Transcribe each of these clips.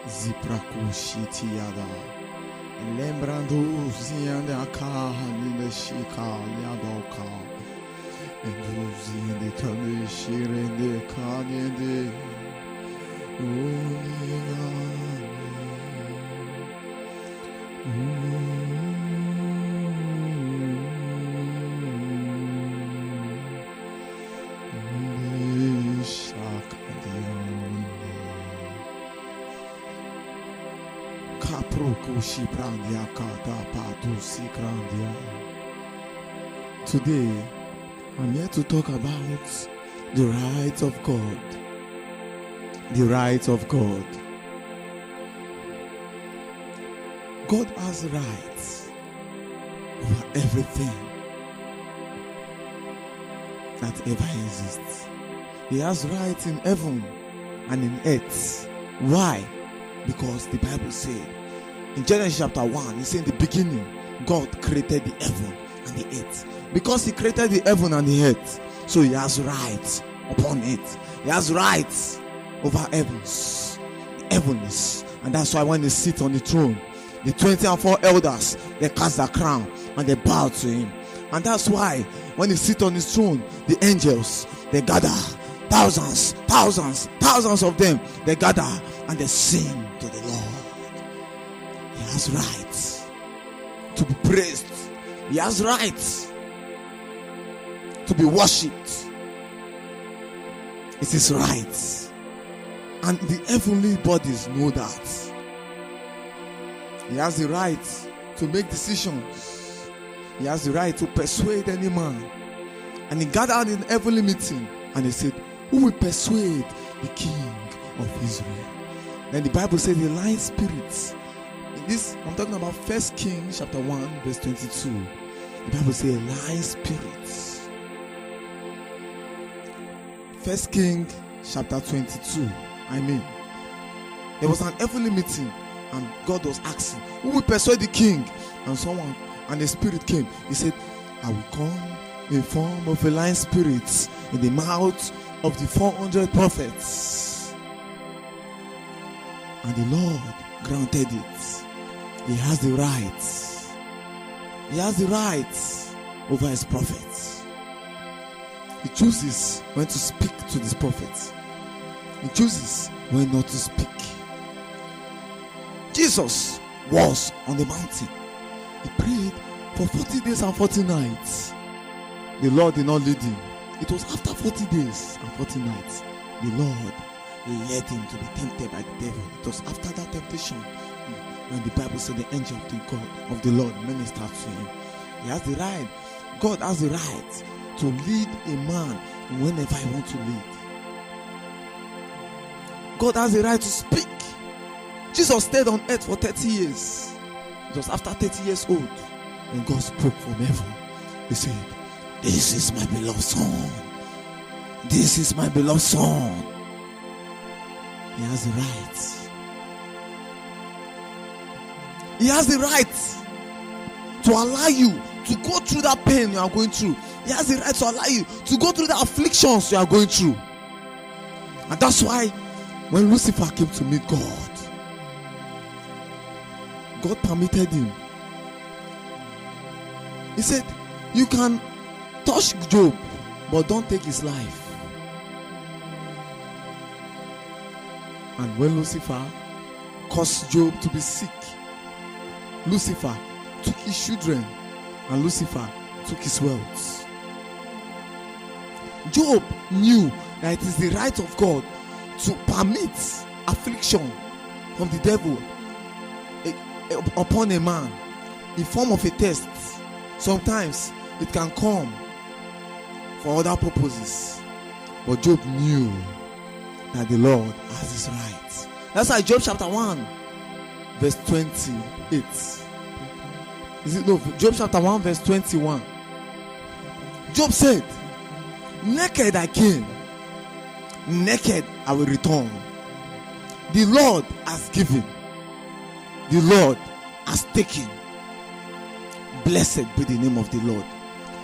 Ziprakushitiada. Lembrando zianda ka nile shika yadoka. Enduziende kane shirende kanyende. Today, I'm here to talk about the rights of God. The rights of God. God has rights over everything that ever exists. He has rights in heaven and in earth. Why? Because the Bible said in Genesis chapter 1, he said in the beginning, God created the heaven and the earth. Because he created the heaven and the earth, so he has rights upon it. He has rights over heavens, the heavens. And that's why when they sit on the throne, the 24 elders, they cast their crown and they bow to him. And that's why when he sit on his throne, the angels, they gather. Thousands of them, they gather and they sing to the Lord. He has rights to be praised. He has rights to be worshipped. It is right. And the heavenly bodies know that. He has the right to make decisions. He has the right to persuade any man. And he gathered in heavenly meeting and he said, who will persuade the king of Israel? Then the Bible said the lying spirits. This, I'm talking about 1 Kings chapter 1 verse 22. The Bible says lying spirits. 1 Kings chapter 22. There was an heavenly meeting and God was asking, who will persuade the king? And the spirit came. He said, I will come in form of a lying spirit in the mouth of the 400 prophets. And the Lord granted it. He has the rights. He has the rights over his prophets. He chooses when to speak to these prophets. He chooses when not to speak. Jesus was on the mountain. He prayed for 40 days and 40 nights. The Lord did not lead him. It was after 40 days and 40 nights the Lord led him to be tempted by the devil. It was after that temptation when the Bible said the angel of the Lord ministered to him. He has the right. God has the right to lead a man whenever he wants to lead. God has the right to speak. Jesus stayed on earth for 30 years. It was after 30 years old when God spoke from heaven. He said, this is my beloved son. This is my beloved son. He has the right. He has the right to allow you to go through that pain you are going through. He has the right to allow you to go through the afflictions you are going through. And that's why when Lucifer came to meet God, God permitted him. He said, you can touch Job, but don't take his life. And when Lucifer caused Job to be sick, Lucifer took his children and Lucifer took his wealth. Job knew that it is the right of God to permit affliction from the devil upon a man in form of a test. Sometimes it can come for other purposes, but Job knew that the Lord has his rights. That's why Job chapter 1 verse 28. Job chapter 1 verse 21. Job said, naked I came, naked I will return. The Lord has given, the Lord has taken. Blessed be the name of the Lord.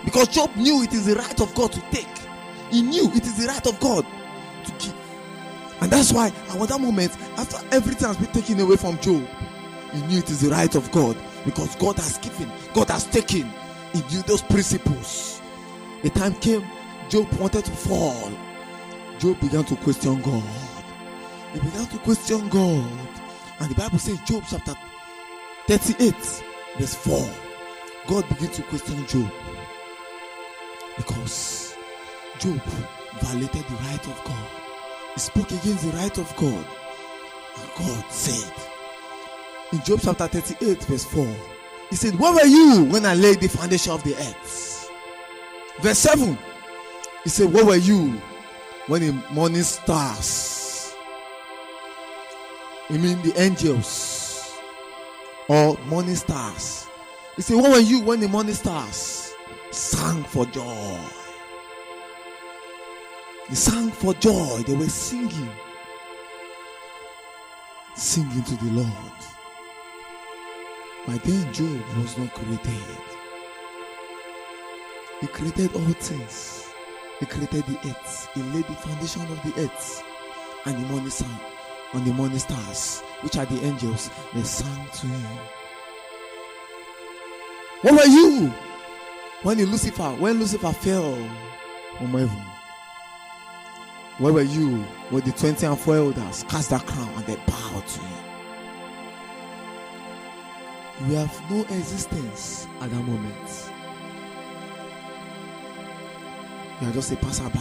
Because Job knew it is the right of God to take. He knew it is the right of God to give. And that's why at that moment, after everything has been taken away from Job, he knew it is the right of God. Because God has given, God has taken. He knew those principles. The time came, Job wanted to fall. Job began to question God. He began to question God. And the Bible says, Job chapter 38, verse 4. God began to question Job. Because Job violated the right of God. He spoke against the right of God. And God said, in Job chapter 38, verse 4, he said, where were you when I laid the foundation of the earth? Verse 7, he said, where were you when the morning stars, I mean the angels or morning stars, he said, where were you when the morning stars sang for joy? They sang for joy. They were singing to the Lord. By then Job was not created. He created all things. He created the earth. He laid the foundation of the earth. And the morning sang on the morning stars, which are the angels. They sang to him. Where were you when Lucifer fell from heaven? Where were you when the 24 elders cast their crown and they bowed to him? We have no existence at that moment. We are just a passerby.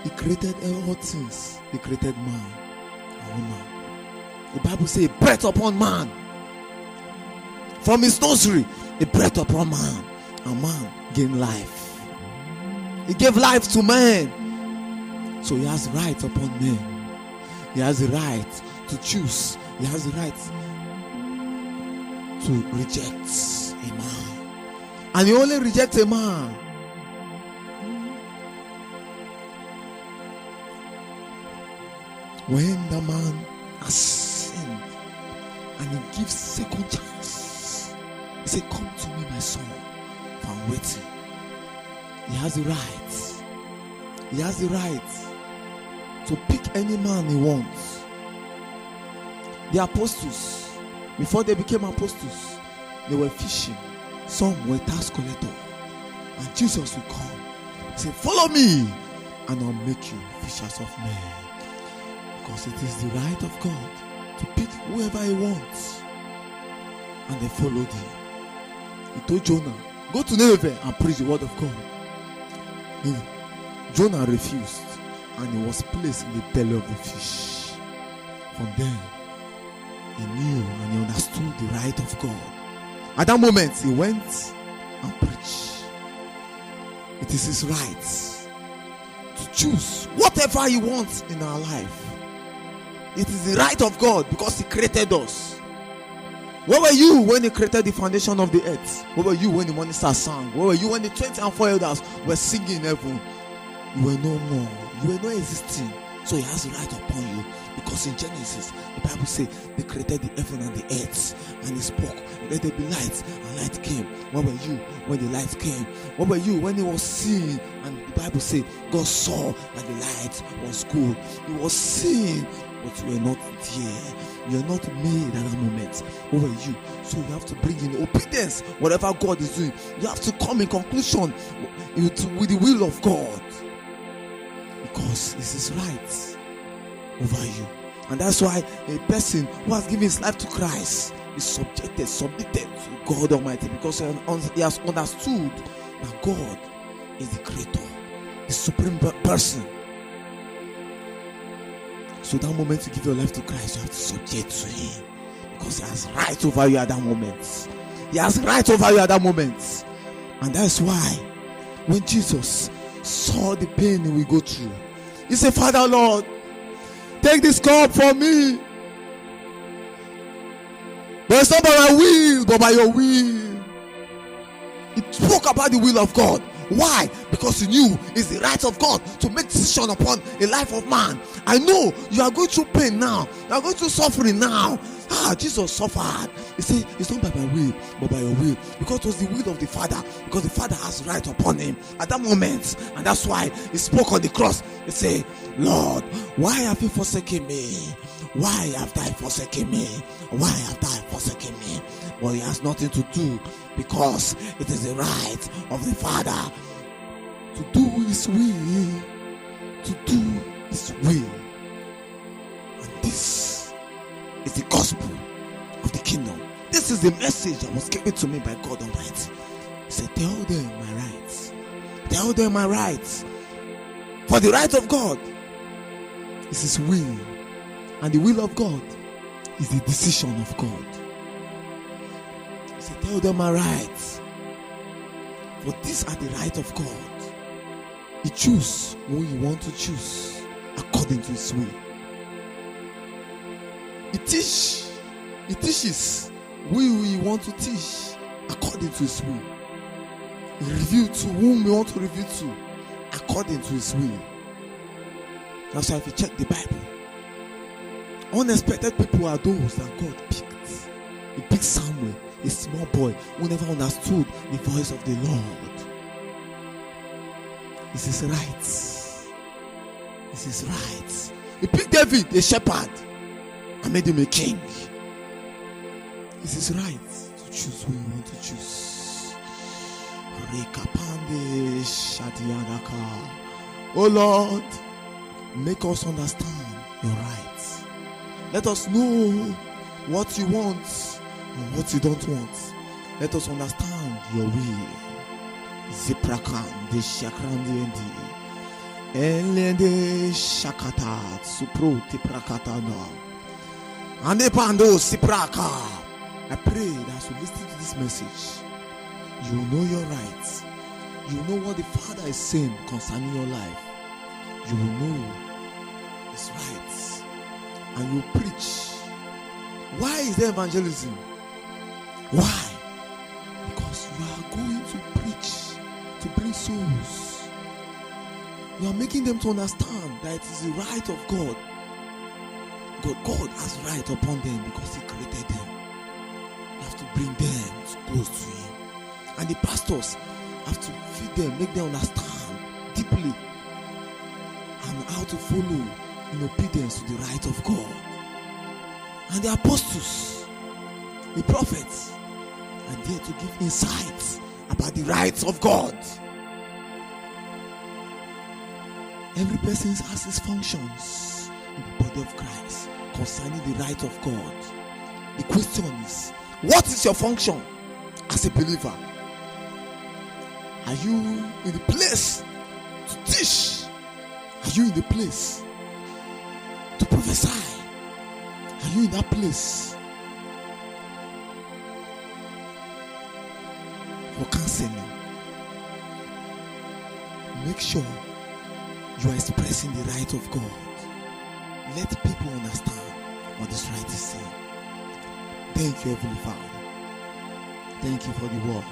He created all things. He created man and woman. The Bible says, breath upon man. From his nostril, he breathed upon man, and man gained life. He gave life to man. So he has right upon men. He has the right to choose. He has the right to reject a man. And he only rejects a man when the man has sinned, and he gives second chance. He said, come to me, my son, for I'm waiting. He has the right. He has the right to pick any man he wants. The apostles, before they became apostles, they were fishing. Some were tax collector. And Jesus will come. He said, follow me, and I'll make you fishers of men. Because it is the right of God to pick whoever he wants. And they followed him. He told Jonah, go to Nineveh and preach the word of God. Jonah refused, and he was placed in the belly of the fish. From then, he knew and he understood the right of God. At that moment, he went and preached. It is his right to choose whatever he wants in our life. It is the right of God because he created us. Where were you when he created the foundation of the earth? Where were you when the morning stars sang? Where were you when the 24 elders were singing in heaven? You were no more. You were not existing. So he has the right upon you. Because in Genesis, the Bible says they created the heaven and the earth. And he spoke, let there be light, and light came. Where were you when the light came? Where were you when he was seeing? And the Bible says God saw that the light was good. He was seeing, but you were not there. You are not made at that moment. Where were you? So you have to bring in obedience. Whatever God is doing, you have to come in conclusion with the will of God. Because this is right over you. And that's why a person who has given his life to Christ is submitted to God Almighty, because he has understood that God is the creator, the supreme person. So that moment you give your life to Christ, you have to subject to him, because he has right over you at that moment. He has right over you at that moment. And that's why when Jesus saw the pain he will go through, he said, Father Lord, take this cup from me. But it's not by my will, but by your will. He spoke about the will of God. Why? Because he knew it's the right of God to make decision upon the life of man. I know you are going through pain now. You are going through suffering now. Jesus suffered. He said, it's not by my will, but by your will. Because it was the will of the Father. Because the Father has right upon him at that moment. And that's why he spoke on the cross. He said, Lord, why have you forsaken me? Why have thou forsaken me? Why have thou forsaken me? But he has nothing to do, because it is the right of the Father to do his will. To do his will. And this is the gospel of the kingdom. This is the message that was given to me by God Almighty. He said, tell them my rights. Tell them my rights. For the right of God is his will. And the will of God is the decision of God. He said, tell them my rights. For these are the right of God. He chooses who you want to choose according to his will. He teaches who we want to teach according to his will. He reveals to whom we want to reveal to according to his will. That's why if you check the Bible, unexpected people are those that God picked. He picked Samuel, a small boy who never understood the voice of the Lord. This is right. This is right. He picked David, a shepherd, and made him a king. This is right to choose who you want to choose. Oh Lord, make us understand your rights. Let us know what you want and what you don't want. Let us understand your will. Ziprakan de shakrandiendi elende shakata supro tiprakata no ande pando sipraka. I pray that as you listen to this message, you will know your rights. You will know what the Father is saying concerning your life. You will know his rights, and you preach. Why is there evangelism? Why? Because you are going to preach to bring souls. You are making them to understand that it is the right of God. God has right upon them because he created them. You have to bring them close to him. And the pastors have to feed them, make them understand deeply and how to follow in obedience to the right of God. And the apostles, the prophets, are there to give insights about the rights of God. Every person has his functions in the body of Christ concerning the right of God. The question is, what is your function as a believer? Are you in the place to teach? Are you in the place to prophesy? Are you in that place for counseling? Make sure you are expressing the right of God. Let people understand what this right is saying. Thank you, Heavenly Father. Thank you for the word.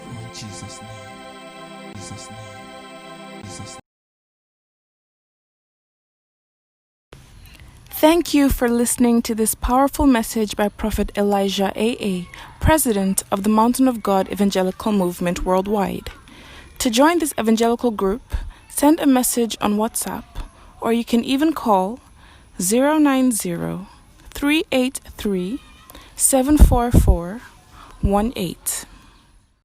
In Jesus' name. Jesus' name. Jesus' name. Thank you for listening to this powerful message by Prophet Elijah A.A., President of the Mountain of God Evangelical Movement Worldwide. To join this evangelical group, send a message on WhatsApp, or you can even call 090-383-74418.